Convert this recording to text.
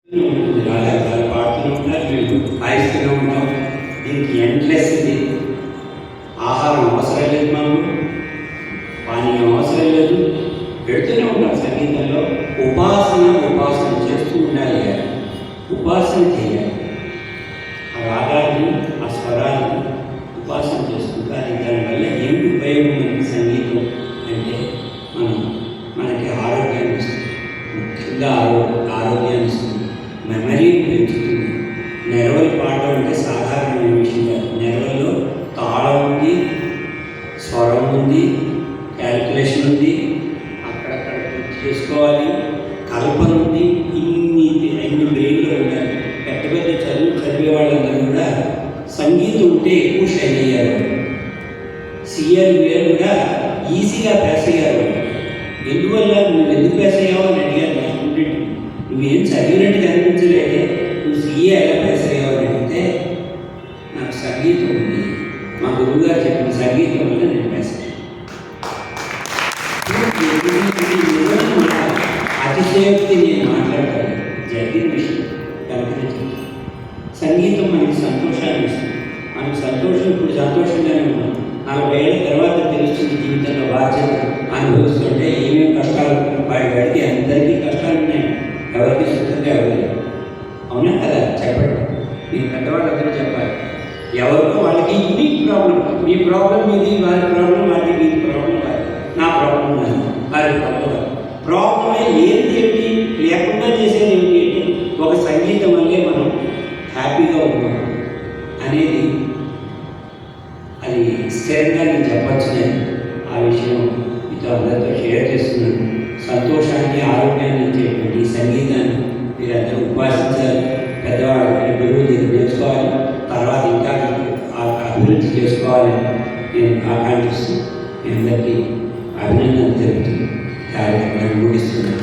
రాజాలు పాడుతూనే ఉంటారు, మేము వాయిస్తూనే ఉంటాం. దీనికి ఎండ్లెస్ ఇది. ఆహారం అవసరం లేదు, మాకు పానీయం అవసరం లేదు, పెడుతూనే ఉంటాం. సంగీతంలో ఉపాసన చేస్తూ ఉండాలి, ఉపాసన చేయాలి. ఆ రాగాన్ని, ఆ స్వరాన్ని ఉపాసన చేసుకుంటారు. దానివల్ల ఏమిటి ఉపయోగం మనకి సంగీతం అంటే మనకి ఆరోగ్యాన్ని ఇస్తుంది, ముఖ్యంగా ఆరోగ్యాన్ని ఇస్తుంది, మెమరీని పెంచుతుంది. నెరవలు పాడడం అంటే సాధారణమైన విషయం కాదు. నెరవల్లో తాళం ఉంది, స్వరం ఉంది, క్యాల్కులేషన్ ఉంది, అక్కడక్కడ పూర్తి చేసుకోవాలి, కల్పన ఉంది. ఇన్ని బ్రెయిన్లో ఉండాలి. పెద్ద పెద్ద చదివే వాళ్ళందరూ కూడా సంగీతం ఉంటే ఎక్కువ షైన్ అయ్యారు. సిఆర్ కూడా ఈజీగా పాస్ అయ్యారు. ఎందువల్ల నువ్వు ఎందుకు పాస్ అయ్యావో అని అడిగారు నా స్టూడెంట్. నువ్వేం చదివినట్టు కనిపించలేదే, నువ్వు సీఏ ఎలా పాస్ అయ్యావు అని అడిగితే, నాకు సంగీతం ఉంది, మా గురువుగారు చెప్పిన సంగీతం వల్ల నేను పాస్ అయ్యాను. అతిశయోక్తి నేను మాట్లాడతాను, జరిగిన విషయం కనుక. సంగీతం మనకి సంతోషాన్ని ఇస్తుంది. మనకు సంతోషం, ఇప్పుడు సంతోషంగానే ఉన్నాం. 40 ఏళ్ళ తర్వాత తెలుస్తుంది జీవితంలో బాధ్యత అనుభవిస్తుంటే ఏమేమి కష్టాలు. వాడికి అందరికీ కష్టాలు ఉన్నాయి, ఎవరికి సుఖంగా ఇవ్వలేదు. అవునా కదా? చెప్పండి, మీరు పెద్దవాళ్ళందరూ చెప్పాలి. ఎవరికో వాళ్ళకి యూనిక్ ప్రాబ్లం. మీ ప్రాబ్లం మీది, వారి ప్రాబ్లం వారి, మీది ప్రాబ్లం వారి, నా ప్రాబ్లం నాది, వారి ప్రాబ్లం వారి. ప్రాబ్లమే లేనిది ఏమిటి, లేకుండా చేసేది ఏమిటి అంటే ఒక సంగీతం వల్లే మనం హ్యాపీగా ఉన్నాం అనేది అది స్థిరంగా నేను చెప్పచ్చునే. ఆ విషయం మీతో అందరితో షేర్ చేస్తున్నాను. సంతోషాన్ని, ఆరోగ్యాన్ని ఇచ్చేటువంటి సంగీతాన్ని మీరందరూ ఉపాసించాలి. పెద్దవాళ్ళు గురువు దగ్గర నేర్చుకోవాలి. తర్వాత ఇంకా అభివృద్ధి చేసుకోవాలని నేను ఆకాంక్షిస్తూ మీ అందరికీ అభినందన తెలుపుతూ కార్యక్రమాన్ని ముగిస్తున్నాను.